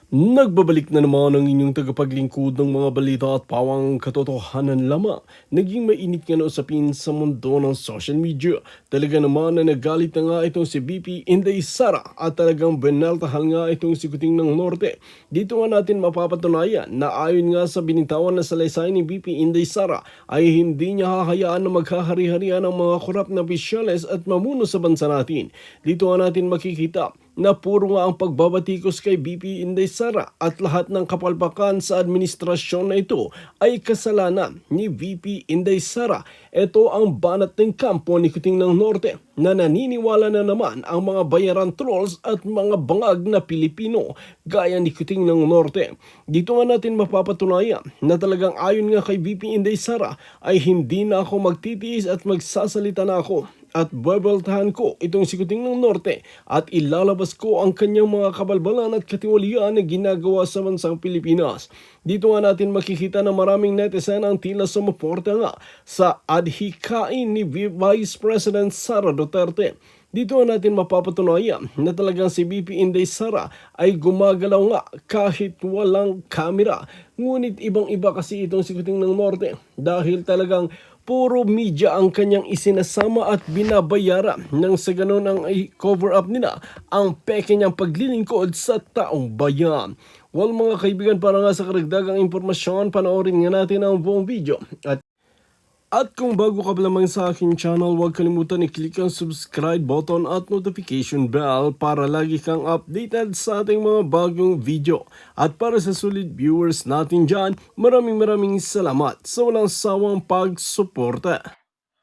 Nagbabalik na naman ang inyong tagapaglingkod ng mga balita at pawang katotohanan lamang. Naging mainit nga na usapin sa mundo ng social media. Talaga naman na nagalit na nga itong si BP Inday Sara at talagang benaltahan nga itong si Kuting ng Norte. Dito nga natin mapapatunayan na ayon nga sa binitawan na salaysay ni BP Inday Sara ay hindi niya hahayaan na maghahari-harian ang mga korap na opisyales at mamuno sa bansa natin. Dito nga natin makikita na puro nga ang pagbabatikos kay BP Inday Sara at lahat ng kapalpakan sa administrasyon na ito ay kasalanan ni VP Inday Sara. Ito ang banat ng kampo ni Kuting ng Norte na naniniwala na naman ang mga bayaran trolls at mga bangag na Pilipino gaya ni Kuting ng Norte. Dito nga natin mapapatunayan na talagang ayon nga kay VP Inday Sara ay hindi na ako magtitiis at magsasalita na ako at babaltahan ko itong si Kuting ng Norte at ilalabas ko ang kanyang mga kabalbalan at katiwalian na ginagawa sa bansang Pilipinas. Dito nga natin makikita na maraming netizen ang tila sumuporta nga sa adhikain ni Vice President Sara Duterte. Dito natin mapapatunayan na talagang si BP Inday Sara ay gumagalaw nga kahit walang kamera. Ngunit ibang-iba kasi itong si Kuting ng Norte dahil talagang puro media ang kanyang isinasama at binabayaran nang sa ganun ang cover up nila ang peke niyang paglilingkod sa taong bayan. Well mga kaibigan, para nga sa karagdagang impormasyon, panoorin nga natin ang buong video. At kung bago ka pa lamang sa aking channel, huwag kalimutan i-click ang subscribe button at notification bell para lagi kang updated sa ating mga bagong video. At para sa sulit viewers natin dyan, maraming salamat sa walang sawang pagsuporta.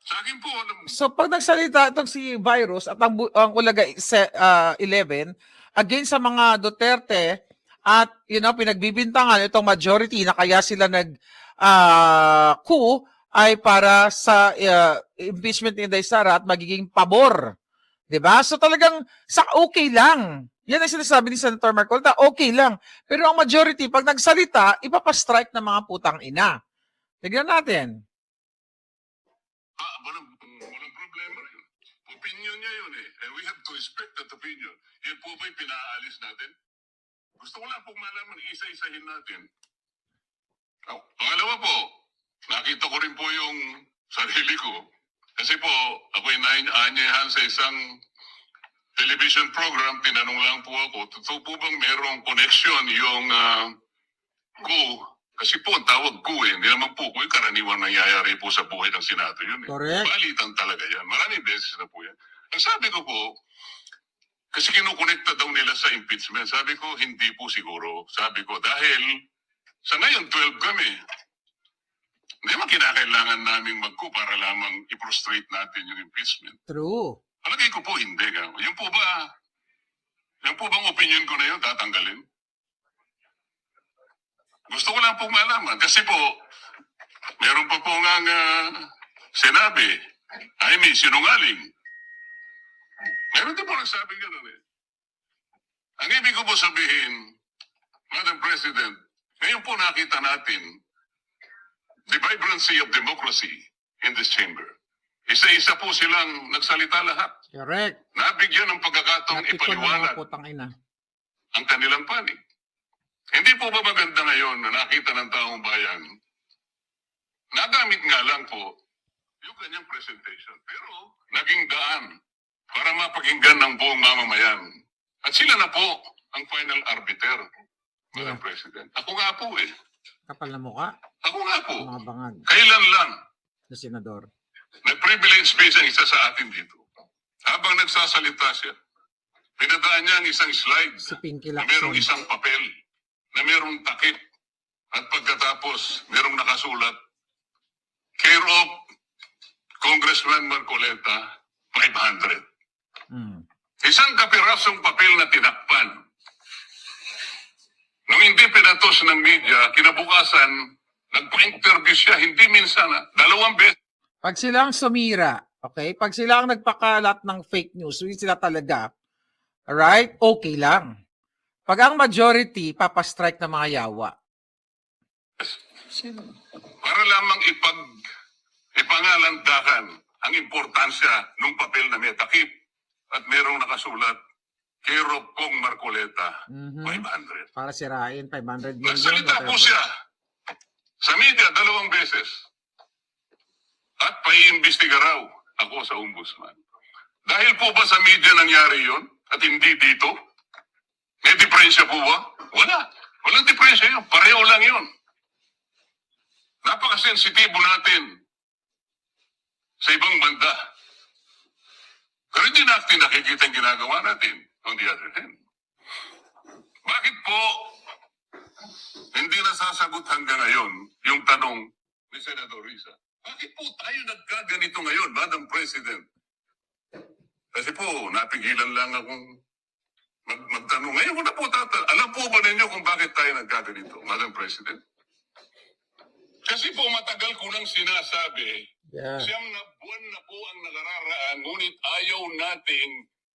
Sa akin po, so pag nagsalita itong si Virus at ang Ulaga 11 against sa mga Duterte at pinagbibintangan itong majority na kaya sila coup ay para sa impeachment ni Inday Sara at magiging pabor. 'Di ba? So talagang okay lang. Yan ang sinasabi ni Senator Marcolita, okay lang. Pero ang majority, pag nagsalita, ipapastrike ng mga putang ina. Tignan natin. Walang problema rin. Opinion niya yun eh. And we have to respect that opinion. Yan po ba'y pinaalis natin? Gusto ko lang pong malaman, isa-isahin natin. Pangalawa po, nakita ko rin po yung sarili ko. Kasi po, ako'y naanyayahan sa isang television program, tinanong lang po ako, totoo po bang merong connection yung coup? Kasi po, ang tawag coup hindi naman po coup, karaniwang nangyayari po sa buhay ng Senado yun. Correct. Balitan talaga yan. Maraming beses na po yan. Ang sabi ko po, kasi kinukonekta daw nila sa impeachment. Sabi ko, hindi po siguro. Sabi ko, dahil sa ngayon, 12 kami. Hindi naman kinakailangan naming mag-coup para lamang i-prostrate natin yung impeachment. True. Palagay ko po, hindi. Yung po bang opinion ko na yun, tatanggalin? Gusto ko lang pong malaman. Kasi po, meron pa po nga sinabi, I mean, sinungaling. Meron din po nagsabi gano'n eh. Ang ibig ko po sabihin, Madam President, ngayon po nakita natin the vibrancy of democracy in this chamber. Isa-isa po silang nagsalita lahat. Correct. Nabigyan ng pagkakataong ipaliwanag ina. ang kanilang panig. Hindi po ba maganda ngayon na nakita ng taong bayan, nagamit nga lang po yung kanyang presentation, pero naging daan para mapakinggan ng buong mamamayan. At sila na po ang final arbiter, Madam President. Ako nga po eh. Kapal na mukha. Ako nga po. Mga bangag Kailan lang na senador. nag-privilege space ang isa sa atin dito. Habang nagsasalita siya, pinadaan niya ang isang slide Si Pinky na Lacson. merong isang papel, na merong takip, at pagkatapos merong nakasulat, care of Congressman Marcoleta, 500. Isang kapirasong papel na tinakpan. Nung hindi pinatos ng media, kinabukasan, nagpa-interview siya, hindi minsan, 2 beses. Pag sila ang sumira, okay? Pag sila ang nagpakalat ng fake news, hindi sila talaga, alright? Okay lang. Pag ang majority, papastrike ng mga yawa. Para lamang ipangalandakan ang importansya ng papel na may takip at merong nakasulat, care of Kong Marcoleta, Mhm. 500. Para sirain, 500 million. Nagsalita po whatever. siya sa media 2 beses. At paiimbestiga raw ako sa ombudsman. Dahil po ba sa media nangyari yon at hindi dito? May diferensya po ba? Wala. Walang diferensya yun. Pareho lang yun. Napakasensitibo natin sa ibang banda. Pero hindi natin nakikita yung ginagawa natin on the other hand. Bakit po hindi nasasagot hanggang ngayon yung tanong ni Senator Risa? Bakit po tayo nagkaganito ngayon, Madam President? Kasi po, napigilan lang akong magtanong. Ngayon ko na po alam po ba ninyo kung bakit tayo nagkaganito, Madam President? Kasi po matagal ko nang sinasabi, Yeah. 9 na buwan na po ang nakararaan, ngunit ayaw nating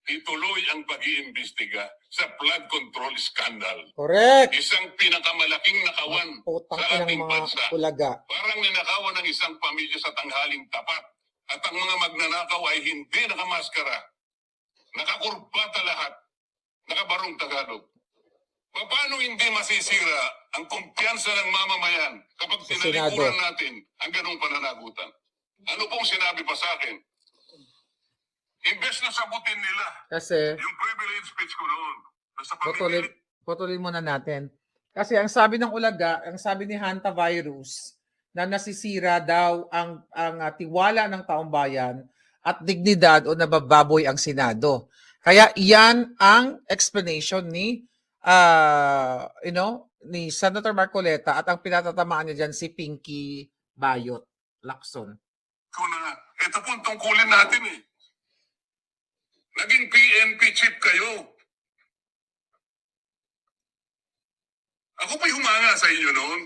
ituloy ang pag-iimbestiga sa flood control scandal. Correct. Isang pinakamalaking nakawan Putang sa inang ating mga bansa. ulaga. Parang ninakawan ng isang pamilya sa tanghaling tapat. At ang mga magnanakaw ay hindi nakamaskara. Nakakurbata lahat. Nakabarong Tagalog. Paano hindi masisira ang kumpiyansa ng mamamayan kapag Sa tinalikuran Senado. natin ang ganong pananagutan? Ano pong sinabi pa sa akin? Imbes na sagutin nila Kasi, yung privilege speech ko noon. Nasa putulin, pamilya. putulin muna natin. Kasi ang sabi ng ulaga, ang sabi ni Hanta Virus, na nasisira daw ang tiwala ng taong bayan at dignidad o nabababoy ang Senado. Kaya iyan ang explanation ni ni Senator Marcoleta at ang pinatatamaan niya dyan si Pinky Bayot Lacson. Ko na, ito po ang tungkulin natin eh. Naging PNP chief kayo. Ako pa'y humanga sa inyo noon.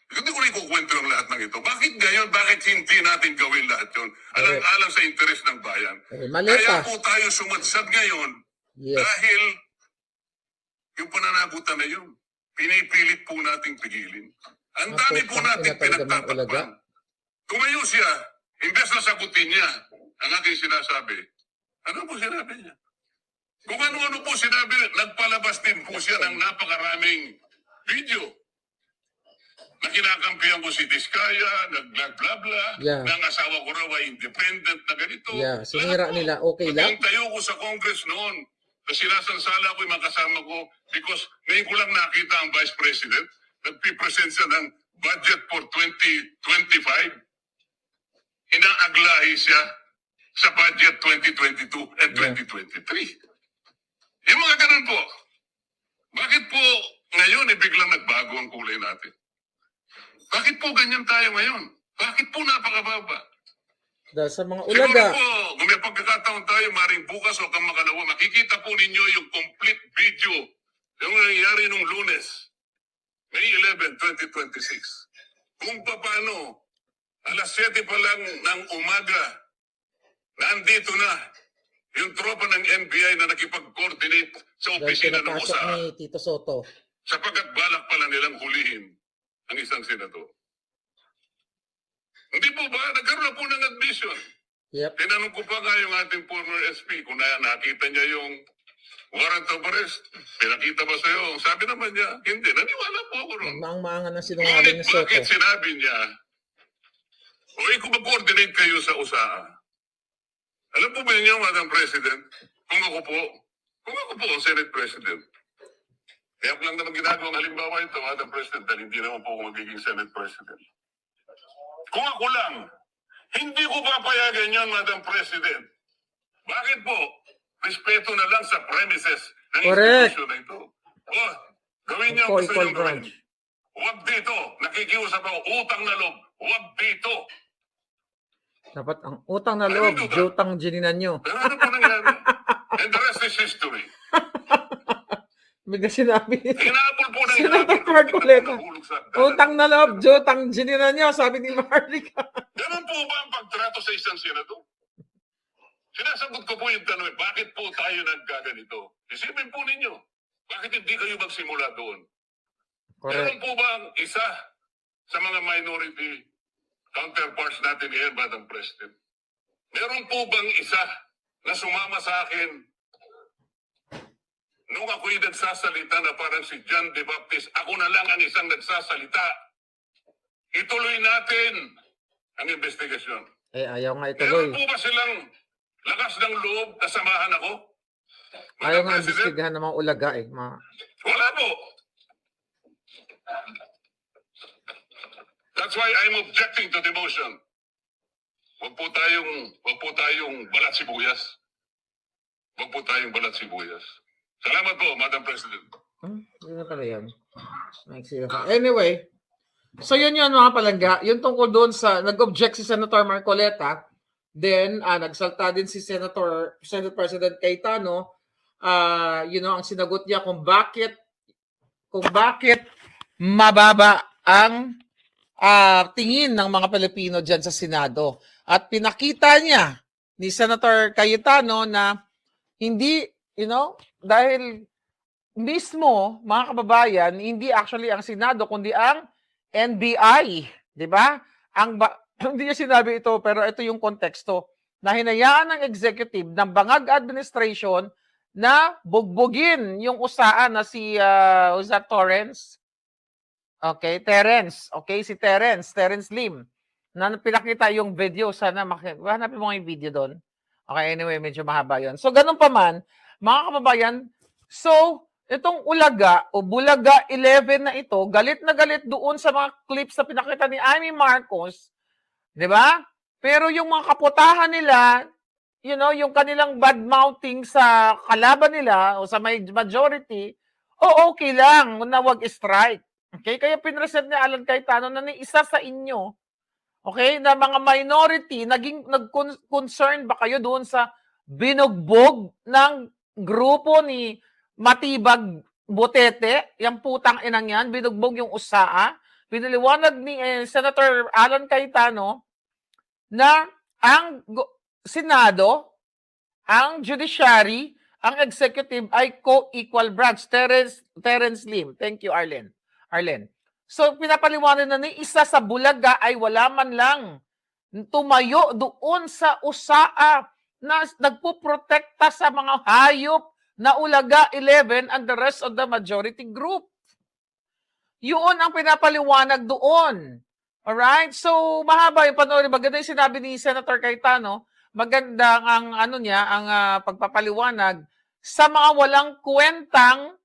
Hindi ko na ikukwento ang lahat ng ito. Bakit ngayon? Bakit hindi natin gawin lahat yun? Alang-alang sa interes ng bayan. Kaya po tayo sumadsad ngayon dahil yung pananagutan na yun, pinipilit po nating pigilin. Ang dami po natin pinagtatakpan. Tumayo siya, imbes na sagutin niya ang aking sinasabi. Ano po sinabi niya? Kung ano-ano po sinabi, nagpalabas din po siya ng napakaraming video. Na kinakampihan ko si Diskaya, nag-blah-blah-blah, Yeah. na ang asawa ko raw ay independent na ganito. Yeah, sinira nila, okay lang? Pag tayo ko sa Congress noon, na sinasansala ko yung mga kasama ko because ngayon ko lang nakita ang Vice President, nagpipresent siya ng budget for 2025. Inaaglahi siya sa budget 2022 and 2023. Yung mga ganun po. Bakit po ngayon biglang nagbago ang kulay natin? Bakit po ganyan tayo ngayon? Bakit po napakababa? Dahil sa mga Siguro ulaga. po, kung may pagkakataon tayo, maring bukas o kang makalawa, makikita po ninyo yung complete video yung nangyayari nung Lunes, May 11, 2026. Kung paano, alas 7 pa lang ng umaga, nandito na yung tropa ng NBI na nakipag-coordinate sa Dahil opisina ng pinapasok USA ni Tito Soto. sapagkat balak pala nilang hulihin ang isang senador. Hindi po ba? Nagkaroon na po ng admission. Yep. Tinanong ko pa nga yung ating former SP kung nakita niya yung warrant of arrest. Pinakita ba sa'yo? Sabi naman niya, hindi. Naniwala po ako ron. Maang-maangan ng sinungaling Ngunit ni Soto. bakit sinabi niya, o kung mag-coordinate kayo sa USA, alam po ba niyo, Madam President, kung ako po ang Senate President, kaya ko lang naman ginagawa ng halimbawa ito, Madam President, dahil hindi naman po ako magiging Senate President. Kung ako lang, hindi ko papayagan yun, Madam President. Bakit po? Respeto na lang sa premises ng Correct. institusyon na ito. O, gawin niyo ang Equal gusto niyong gawin. branch. Huwag dito. Nakikiusap ako. Utang na loob. Huwag dito. Dapat ang utang na loob, jutang gininan nyo. Pero ano po nangyari? And the rest is history. May sinabi. Hinabol po ng Senator hinabol. Marcoleta. Nahulog sa hagdanan. Utang na loob, jutang gininan nyo, sabi ni Marlica. Ganun po ba ang pagtrato sa isang senador? Sinasagot ko po yung tanong, bakit po tayo nagkaganito? Isipin po ninyo, bakit hindi kayo magsimula doon? Meron Correct. po ba isa sa mga minority counterparts natin ngayon, Madam President? Meron po bang isa na sumama sa akin nung ako'y nagsasalita na parang si John the Baptist, ako na lang ang isang nagsasalita. Ituloy natin ang investigasyon. Ayaw nga Meron ituloy. po ba silang lakas ng loob na samahan ako? Ayaw Madam nga President? investigahan ng mga ulaga eh. Wala po. That's why I'm objecting to the motion. Wag po tayong balat sibuyas. Wag po tayong balat sibuyas. Salamat po, Madam President. Hindi na pala yan. Anyway, so yun mga palangga. Yung tungkol doon sa, nag-object si Senator Marcoleta, then nagsalta din si Senate President Cayetano, ang sinagot niya kung bakit mababa ang tingin ng mga Pilipino dyan sa Senado. At pinakita niya ni Senator Cayetano na hindi, dahil mismo, mga kababayan, hindi actually ang Senado, kundi ang NBI. Di ba? Hindi niya sinabi ito, pero ito yung konteksto na hinayaan ng executive ng Bangag Administration na bugbugin yung usaan na si Terrence. Okay, Terrence. Okay, si Terrence Lim. Na pinakita yung video. Sana hanapin mo yung video doon. Okay, anyway, medyo mahaba yun. So, ganun pa man, mga kababayan, so, itong Ulaga o Bulaga 11 na ito, galit na galit doon sa mga clips na pinakita ni Amy Marcos, di ba? Pero yung mga kaputahan nila, yung kanilang bad mouthing sa kalaban nila o sa majority, okay lang na wag strike. Okay? Kaya pinresent ni Alan Cayetano na ni isa sa inyo, okay, na mga minority, nag-concern ba kayo doon sa binugbog ng grupo ni Matibag Butete, yung putang inang yan, binugbog yung USAA, pinaliwanag ni Senator Alan Cayetano na ang Senado, ang Judiciary, ang Executive ay co-equal branch. Terrence Lim. Thank you, Arlen. So, pinapaliwanag na ni isa sa Bulaga ay wala man lang tumayo doon sa USAA na nagpuprotekta sa mga hayop na Ulaga 11 and the rest of the majority group. Yun ang pinapaliwanag doon. Alright? So, mahaba yung panoorin. Maganda yung sinabi ni Senator Cayetano. Maganda ang pagpapaliwanag sa mga walang kwentang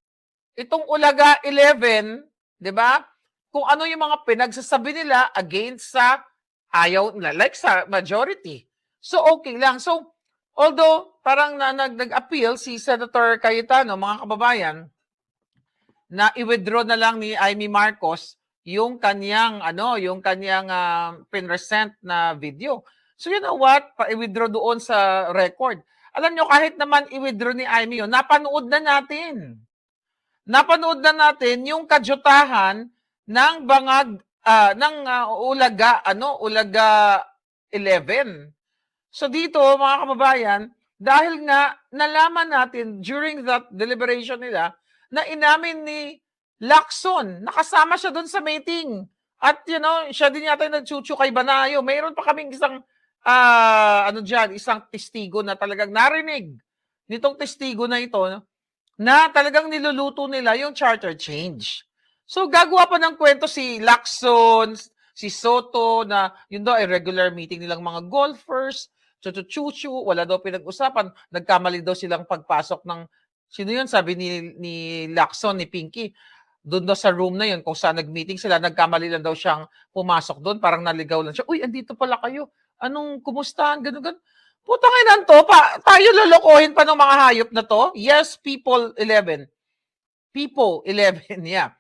itong Ulaga 11, di ba? Kung ano yung mga pinagsasabi nila against sa ayaw nila, like sa majority. So, okay lang. So, although parang nag-appeal si Senator Cayetano, mga kababayan, na i-withdraw na lang ni Amy Marcos yung kanyang pinresent na video. So, you know what? I-withdraw doon sa record. Alam nyo, kahit naman i-withdraw ni Amy yun, napanood na natin yung kadyutahan ng bangag Ulaga 11. So dito, mga kababayan, dahil nga nalaman natin during that deliberation nila na inamin ni Lacson, nakasama siya doon sa meeting. At siya din yata yung nagchuchu kay Banayo. Mayroon pa kaming isang isang testigo na talagang narinig nitong testigo na ito na talagang niluluto nila yung charter change. So, gagawa pa ng kwento si Lacson, si Soto, na yun daw ay regular meeting nilang mga golfers, chuchu, wala daw pinag-usapan. Nagkamali daw silang pagpasok ng, sino yun? Sabi ni Lacson, ni Pinky, doon daw sa room na yun, kung saan nag-meeting sila, nagkamali lang daw siyang pumasok doon, parang naligaw lang siya. Uy, andito pala kayo. Kumusta? Ganun. Putang ina to, tayo lolokohin pa ng mga hayop na to? Yes, people 11, yeah.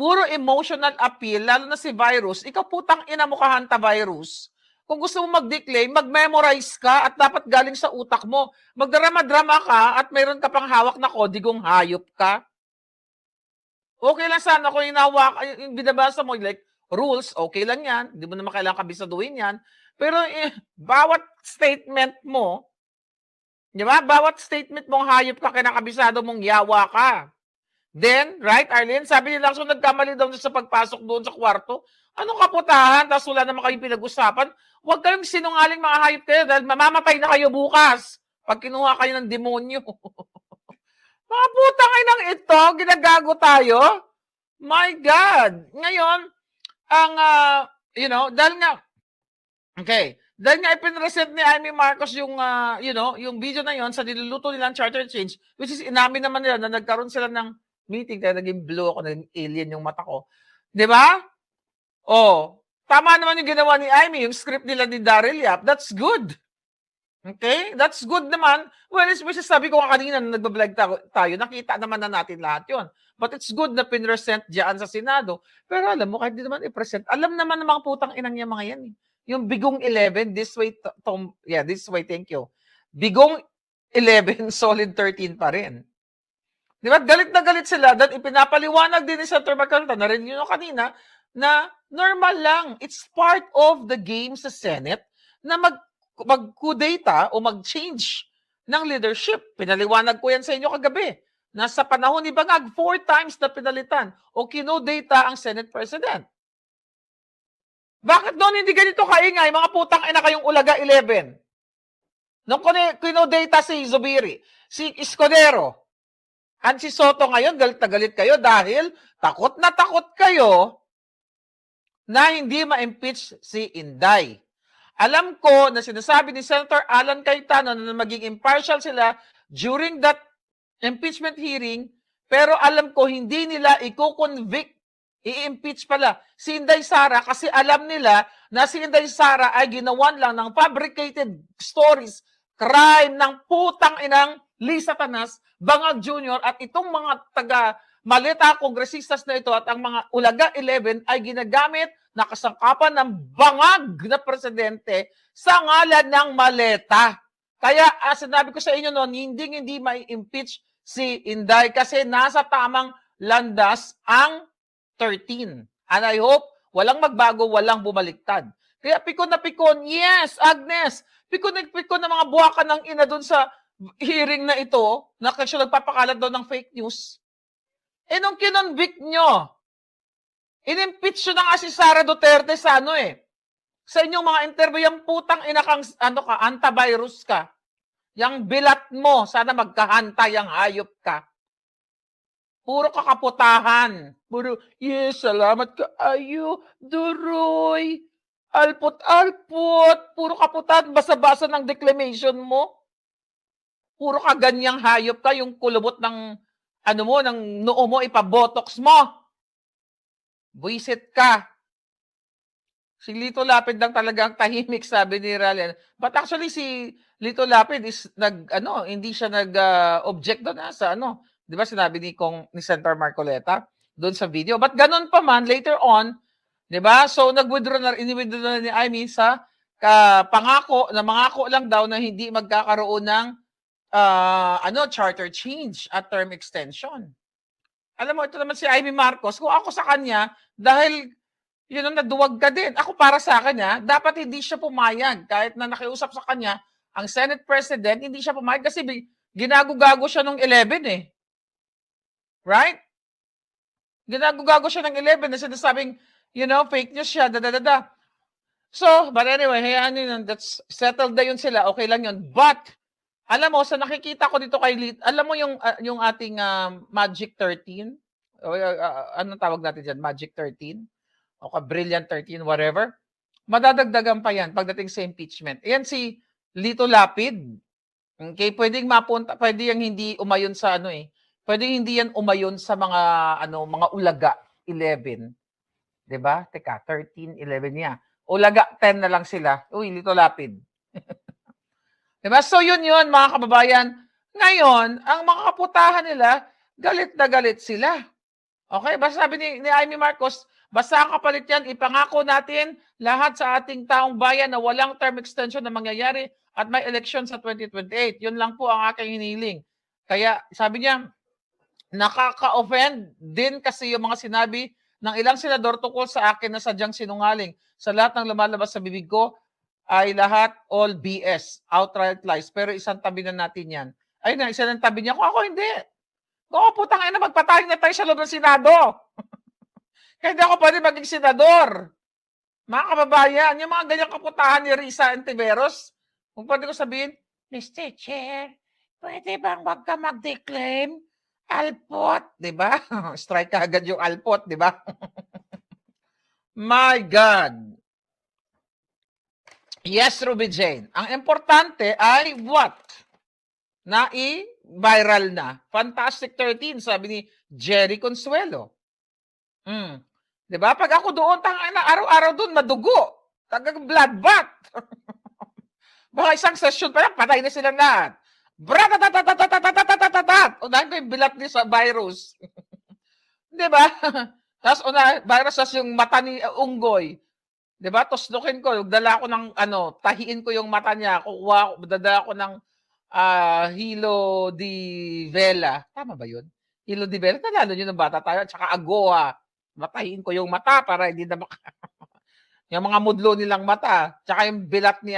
Puro emotional appeal, lalo na si Virus. Ikaw putang ina mo ka, Hanta Virus. Kung gusto mo mag-declaim, mag-memorize ka at dapat galing sa utak mo. Magdrama-drama ka at mayroon ka pang hawak na kodigong hayop ka. Okay lang sana kung yung binabasa mo, like, rules, okay lang yan. Hindi mo naman kailangan kabisaduhin yan. Pero bawat statement mo, di ba? Bawat statement mong hayop ka, kinakabisado mong yawa ka. Then, right, Arlene, sabi nila, so nagkamali daw sa pagpasok doon sa kwarto. Anong kaputahan? Tapos wala naman kayong pinag-usapan. Huwag kayong sinungaling mga hayop kayo dahil mamamatay na kayo bukas pag kinuha kayo ng demonyo. Mga putang inang ito, ginagago tayo. My God. Ngayon, ang, dahil nga, okay, dahil nga ipinresent ni Amy Marcos yung, yung video na yon sa niluluto nilang charter change, which is inamin naman nila na nagkaroon sila ng meeting, kaya naging blue ako, naging alien yung mata ko. Di ba? Oh, tama naman yung ginawa ni Amy, yung script nila ni Daryl Yap. That's good. Okay? That's good naman. Well, especially sabi ko nga kanina na nagbablog tayo, nakita naman na natin lahat yon. But it's good na pinresent dyan sa Senado. Pero alam mo, kahit di naman i-present, alam naman ng mga putang inang niya mga yan. Yung Bigong 11, this way, this way, thank you. Bigong 11, solid 13 pa rin. Di ba? Galit na galit sila. Dahil ipinapaliwanag din ni Senator Marcoleta, narinig nyo kanina, na normal lang. It's part of the game sa Senate na mag-kudeta o mag-change ng leadership. Pinaliwanag ko yan sa inyo kagabi. Nasa panahon ni Bangag, 4 times na pinalitan o kinodata ang Senate President. Bakit doon hindi ganito kaingay? Mga putang ina kayong Ulaga 11. Nung kinodata si Zubiri, si Escudero, at si Soto ngayon, galit na galit kayo dahil takot na takot kayo na hindi ma-impeach si Inday. Alam ko na sinasabi ni Senator Alan Cayetano na maging impartial sila during that impeachment hearing, pero alam ko hindi nila i-convict, i-impeach pala si Inday Sara kasi alam nila na si Inday Sara ay ginawan lang ng fabricated stories, crime ng putang inang Lisa Tanas, Bangag Jr. at itong mga taga-maleta kongresistas na ito at ang mga Ulaga 11 ay ginagamit na kasangkapan ng bangag na presidente sa ngalan ng maleta. Kaya sinabi ko sa inyo noon, hindi ma-impeach si Inday kasi nasa tamang landas ang 13. And I hope walang magbago, walang bumaliktad. Kaya pikon na pikon, yes, Agnes, pikon na mga buwakan ng ina doon sa hearing na ito, na kasi nagpapakalat daw ng fake news. Eh nung kinonvict nyo, in-impeach nyo na nga si Sara Duterte sa sa inyong mga interview, yung putang inakang, antivirus ka. Yang bilat mo, sana magkahantay ang hayop ka. Puro kakaputahan. Puro, yes, salamat ka, ayo, duroy, alpot-alpot, puro kaputahan, basa-basa ng declamation mo. Puro ka ganyang hayop ka, yung kulubot ng, ng noo mo, ipabotox mo. Buisit ka. Si Lito Lapid lang talagang tahimik, sabi ni Ralian. But actually, si Lito Lapid is hindi siya nag-object doon sa Di ba sinabi ni Senator Marcoleta doon sa video? But ganun pa man, later on, di ba? So, ini-withdraw na ni Amy sa mangako lang daw na hindi magkakaroon ng charter change at term extension. Alam mo, ito naman si Amy Marcos, kung ako sa kanya, dahil naduwag ka din. Ako para sa kanya, dapat hindi siya pumayag. Kahit na nakiusap sa kanya, ang Senate President, hindi siya pumayag kasi ginago-gago siya ng 11 eh. Right? Ginago-gago siya ng 11 na sinasabing, fake news siya, So, but anyway, hayaan yun, that's settled na yun sila, okay lang yun. But, alam mo, sa nakikita ko dito kay Lit, alam mo yung ating Magic 13? Anong tawag natin dyan? Magic 13? O Brilliant 13, whatever. Madadagdagan pa yan pagdating sa impeachment. Ayan si Lito Lapid. Okay, pwedeng mapunta, pwede yung hindi umayon sa pwedeng hindi yan umayon sa mga mga Ulaga 11. 'Di ba? Teka, 13, 11 niya. Ulaga 10 na lang sila. Uy, Lito Lapid. 'Di ba? So yun mga kababayan. Ngayon, ang mga kaputahan nila, galit na galit sila. Okay, basta sabi ni Amy Marcos, basta ang kapalit yan, ipangako natin lahat sa ating taong bayan na walang term extension na mangyayari at may election sa 2028. Yun lang po ang aking hiniling. Kaya sabi niya, nakaka-offend din kasi yung mga sinabi ng ilang senador tungkol sa akin na sadyang sinungaling. Sa lahat ng lumalabas sa bibig ko ay lahat all BS, outright lies. Pero isang tabi na natin yan. Ay na, isa ng tabi niya. Ako hindi. Oo, putang ina, magpatay na tayo sa loob ng Senado. Kaya hindi ako pwede maging senador. Mga kababayan, yung mga ganyang kaputahan ni Risa Antiveros, kung pwede ko sabihin, Mr. Chair, pwede bang wag ka mag-declaim? Alpot, di ba? Strike agad yung alpot, di ba? My God. Yes, Ruby Jane. Ang importante ay what? Na i-viral na. Fantastic 13, sabi ni Jerry Consuelo. Di ba? Pag ako doon, araw-araw doon, madugo. Tagang bloodbath. Baka isang session pa lang, patay na silang lahat. Bratatatatatatatatatat. Unahin ko yung bilat niya sa virus. Di ba? Tapos virus tas yung mata ni Unggoy. Di ba? Tuslukin ko, dala ko ng, tahiin ko yung mata niya, dadala ko ng Hilo di Vela. Tama ba yun? Hilo di Vela, nalalo nyo ng bata tayo, at saka Agoa. Matahiin ko yung mata para hindi na yung mga mudlo nilang mata. Tsaka yung bilat ni,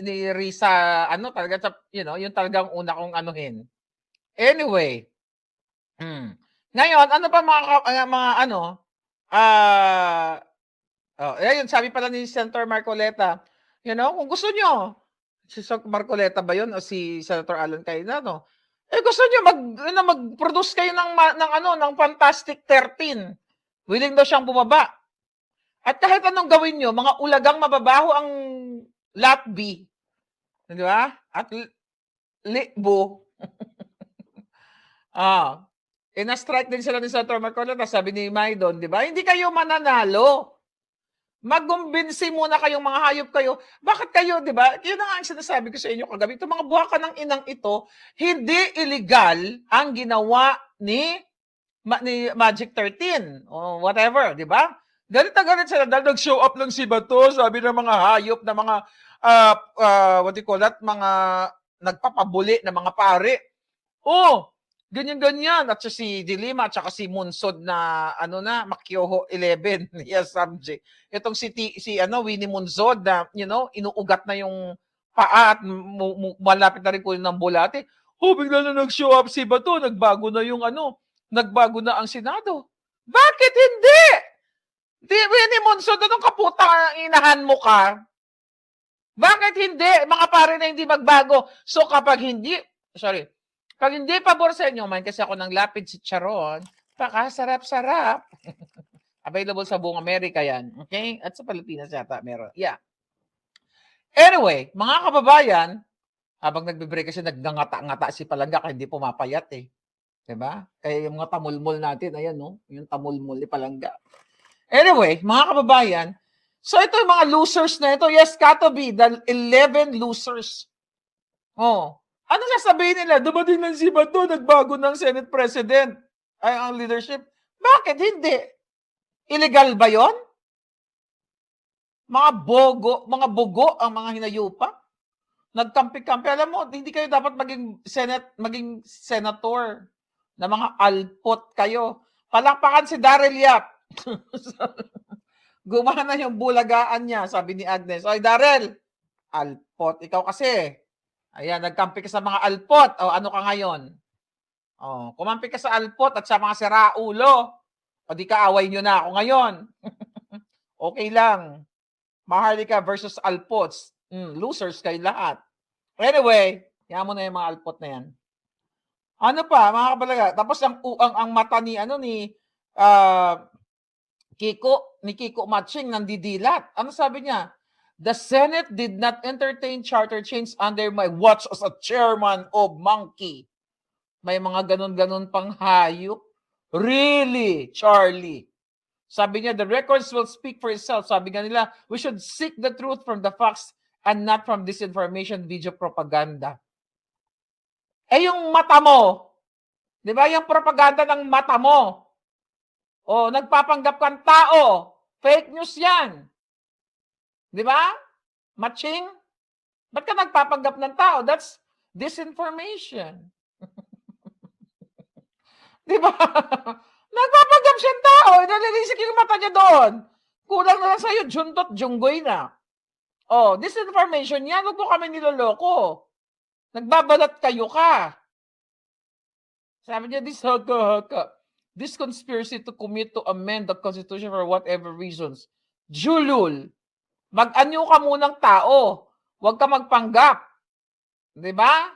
ni Risa, talaga, yung talagang una kong anuhin. Anyway, ngayon, ano pa ayun, sabi pala ni Senator Marcoleta, kung gusto nyo, si Marcoleta ba yun o si Senator Alan Cayetano, gusto nyo mag-produce kayo ng Fantastic 13. Willing daw siyang bumaba. At kahit anong gawin nyo, mga ulagang mababaho ang Lot B. Di ba? At Libo. Na-strike din sila ni Senator Marcoleta, sabi ni Maidon, di ba? Hindi kayo mananalo. Magumbinsi muna kayong mga hayop kayo. Bakit kayo, di ba? Yun na nga ang sinasabi ko sa inyo kagabi. Itong mga buhaka ng inang ito, hindi illegal ang ginawa ni Magic 13 o whatever, di ba? Galit na galit sila dahil nag-show up lang si Bato, sabi ng mga hayop na mga, what do you call that, mga nagpapabuli na mga pare. Ganyan-ganyan. At si Dilima at saka si Munsod na Makyoho 11. Yes, Samji. Itong si Winnie Munsod na, inuugat na yung paa at malapit na rin kunin ng bulate. Bigla na nag-show up si Bato. Nagbago na nagbago na ang Senado. Bakit hindi? Winnie Munsod, anong kaputang inahan mo ka? Bakit hindi? Mga pare na hindi magbago. So kapag hindi pabor sa inyo, kasi ako ng lapid si Charon, pakasarap-sarap. Available sa buong Amerika yan. Okay? At sa Pilipinas yata meron. Yeah. Anyway, mga kababayan, habang nagbe-break kasi naggangata-ngata si Palangga kaya hindi pumapayat eh. Diba? Kaya yung mga tamulmol natin, ayan yung tamulmol ni Palangga. Anyway, mga kababayan, so ito yung mga losers na ito. Yes, Katobi, the 11 losers. Ano sasabihin nila? Dumating lang si Bato, nagbago ng Senate President. Ay, ang leadership. Bakit hindi? Illegal ba yon? Mga bugo ang mga hinayupa. Nagkampi-kampi. Alam mo, hindi kayo dapat maging senator na mga alpot kayo. Palakpakan si Daryl Yap. Gumana yung bulagaan niya, sabi ni Agnes. Oy, Daryl, alpot. Ikaw kasi. Ayan, nagkampi ka sa mga alpot. Ano ka ngayon? Kumampi ka sa alpot at sa mga siraulo. O di kaaway nyo na ako ngayon. Okay lang. Maharlika versus alpots. Losers kayo lahat. Anyway, yan mo na yung mga alpot na yan. Ano pa, mga kabalaga? Tapos ang mata ni Kiko Matching nandidilat. Ano sabi niya? The Senate did not entertain charter change under my watch as a chairman of Monkey. May mga ganun-ganun pang hayop. Really, Charlie? Sabi niya, the records will speak for itself. Sabi nga nila, we should seek the truth from the facts and not from disinformation video propaganda. Yung mata mo, di ba yung propaganda ng mata mo? Nagpapanggap kang tao. Fake news yan. Di ba? Matching? Ba't ka nagpapanggap ng tao? That's disinformation. Di ba? Nagpapanggap siyang tao. Nalilisik yung mata niya doon. Kulang na lang sa'yo. Juntot, junggoy na. Disinformation yan. Huwag po kami niloloko. Nagbabalat kayo ka. Sabi niya, this conspiracy to commit to amend the Constitution for whatever reasons. Julul. Mag-anyo ka munang tao. Huwag ka magpanggap. Di ba?